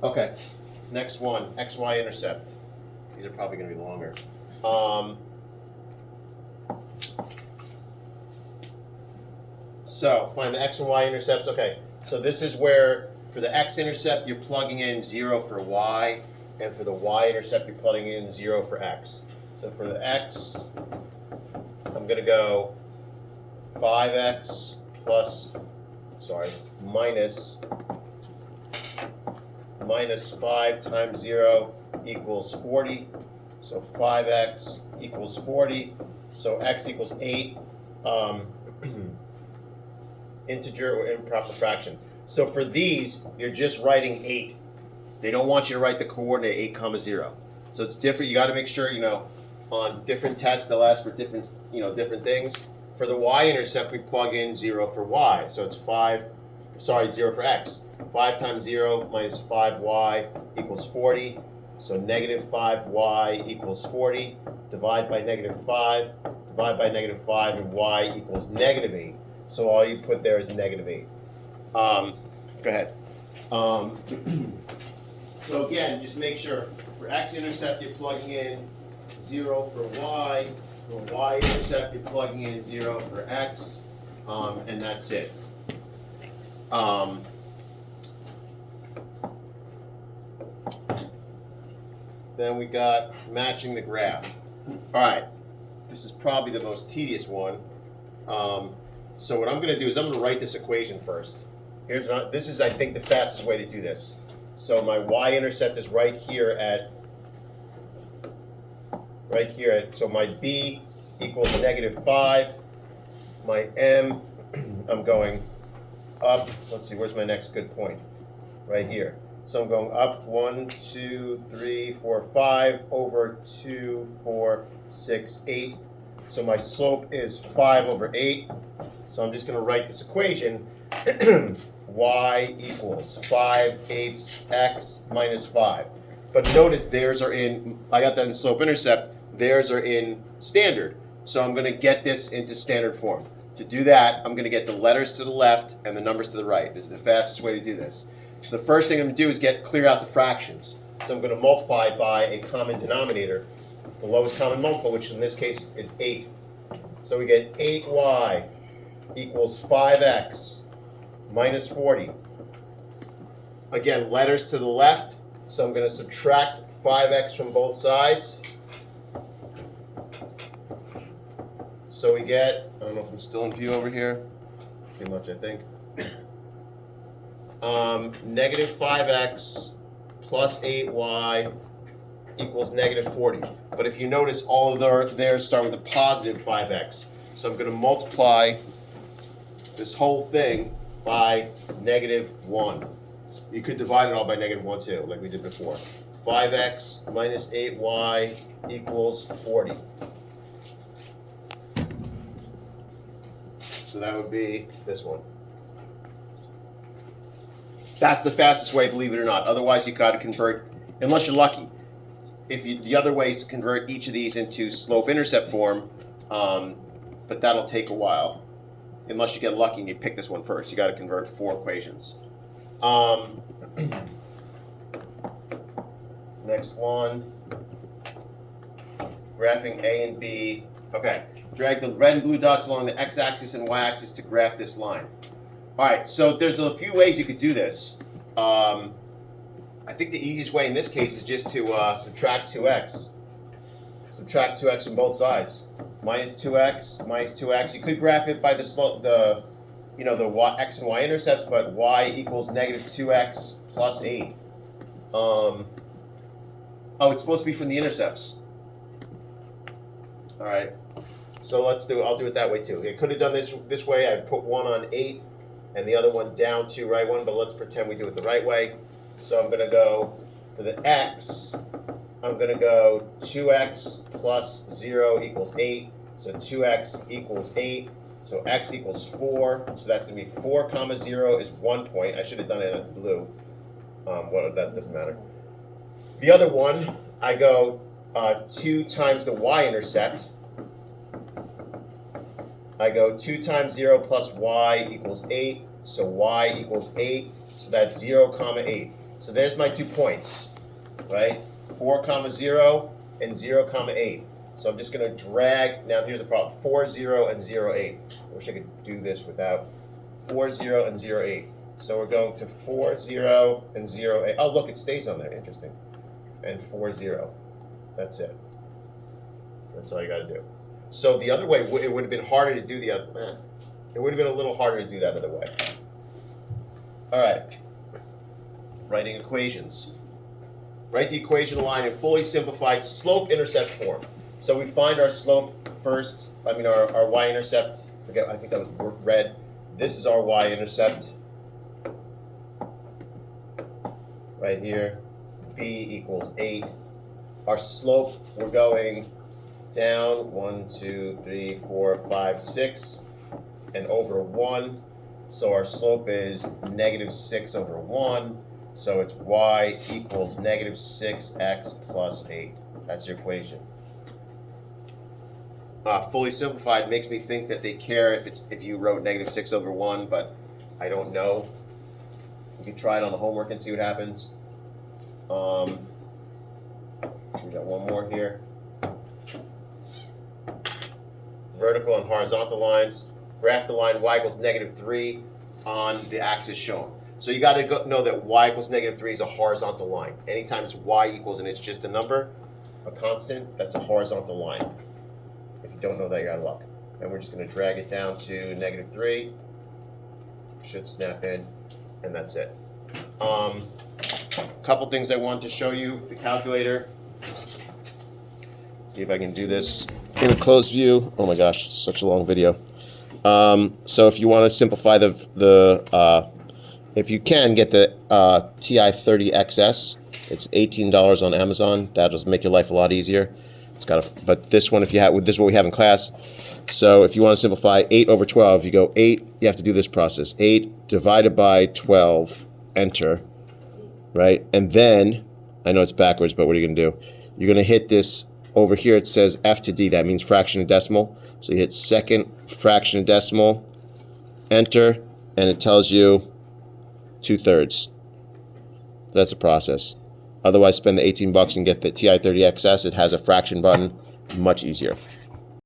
Okay, next one, XY intercept. These are probably going to be longer. So find the X and Y intercepts. Okay, so this is where for the X intercept you're plugging in 0 for Y, and for the Y intercept you're plugging in 0 for X. So for the X, I'm going to go 5X minus 5 times 0 equals 40. So 5X equals 40. So X equals 8. Integer or improper fraction. So for these, you're just writing 8. They don't want you to write the coordinate 8 comma 0. So it's different. You got to make sure, on different tests they'll ask for different, different things. For the y-intercept, we plug in 0 for y. So it's 0 for x. 5 times 0 minus 5y equals 40. So negative 5y equals 40. Divide by negative 5. Divide by negative 5, and y equals negative 8. So all you put there is negative 8. Go ahead. So again, just make sure for x-intercept you're plugging in 0 for y. For y-intercept you're plugging in 0 for x. And that's it. Then we got matching the graph. All right. This is probably the most tedious one. So what I'm going to do is I'm going to write this equation first. This is, I think, the fastest way to do this. So my y-intercept is right here at, so my b equals negative 5. My m, I'm going up. Let's see, where's my next good point? Right here. So I'm going up 1, 2, 3, 4, 5 over 2, 4, 6, 8. So my slope is 5 over 8. So I'm just going to write this equation. Y equals 5/8 x minus 5. But notice theirs are in, I got that in slope-intercept, theirs are in standard. So I'm going to get this into standard form. To do that, I'm going to get the letters to the left and the numbers to the right. This is the fastest way to do this. So the first thing I'm going to do is clear out the fractions. So I'm going to multiply by a common denominator, the lowest common multiple, which in this case is 8. So we get 8y equals 5x minus 40. Again, letters to the left, so I'm going to subtract 5x from both sides. So we get, I don't know if I'm still in view over here, pretty much I think, negative 5x plus 8y equals negative 40. But if you notice, all of theirs start with a positive 5x. So I'm going to multiply this whole thing by negative 1. You could divide it all by negative 1 too, like we did before. 5x minus 8y equals 40. So that would be this one. That's the fastest way, believe it or not. Otherwise, you got to convert, unless you're lucky. The other way is to convert each of these into slope-intercept form, but that'll take a while. Unless you get lucky and you pick this one first. You got to convert 4 equations. Next one. Graphing A and B. Okay. Drag the red and blue dots along the x-axis and y-axis to graph this line. All right. So there's a few ways you could do this. I think the easiest way in this case is just to subtract 2x. Subtract 2x from both sides. Minus 2x, minus 2x. You could graph it by the slope, the x and y intercepts, but y equals negative 2x plus 8. Oh, it's supposed to be from the intercepts. All right. So I'll do it that way too. I could have done this way. I'd put one on 8 and the other one down to right one, but let's pretend we do it the right way. So I'm going to go for the x. I'm going to go 2x plus 0 equals 8. So 2x equals 8. So x equals 4. So that's going to be 4 comma 0 is 1 point. I should have done it in blue. Well, that doesn't matter. The other one, I go 2 times the y-intercept. I go 2 times 0 plus y equals 8. So y equals 8. So that's 0 comma 8. So there's my 2 points, right? 4, 0, and 0, 8. So I'm just going to drag, now here's the problem, 4, 0, and 0, 8. I wish I could do this without 4, 0, and 0, 8. So we're going to 4, 0, and 0, 8. Oh, look, it stays on there. Interesting. And 4, 0. That's it. That's all you got to do. So the other way, it would have been harder to do the other. It would have been a little harder to do that other way. All right. Writing equations. Write the equation line in fully simplified slope-intercept form. So we find our slope first. I mean our y-intercept. Forget. I think that was red. This is our y-intercept. Right here. B equals 8. Our slope, we're going down 1, 2, 3, 4, 5, 6, and over 1. So our slope is -6 over 1. So it's y equals -6x plus 8. That's your equation. Fully simplified makes me think that they care if you wrote -6 over 1, but I don't know. You can try it on the homework and see what happens. We got one more here. Vertical and horizontal lines. Graph the line y equals -3 on the axis shown. So you got to know that y equals -3 is a horizontal line. Anytime it's y equals and it's just a number, a constant, that's a horizontal line. If you don't know that, you're out of luck. And we're just going to drag it down to -3. Should snap in, and that's it. Couple things I wanted to show you. The calculator. See if I can do this in a closed view. Oh my gosh, such a long video. So if you want to simplify if you can get the TI-30XS, it's $18 on Amazon. That'll make your life a lot easier. It's got but this one, if you have, this is what we have in class. So if you want to simplify 8 over 12, you go 8. You have to do this process: 8 divided by 12. Enter. Right, and then I know it's backwards, but what are you going to do? You're going to hit this over here. It says F to D. That means fraction of decimal. So you hit second fraction of decimal. Enter, and it tells you 2/3. That's a process. Otherwise, spend the $18 and get the TI-30XS. It has a fraction button. Much easier.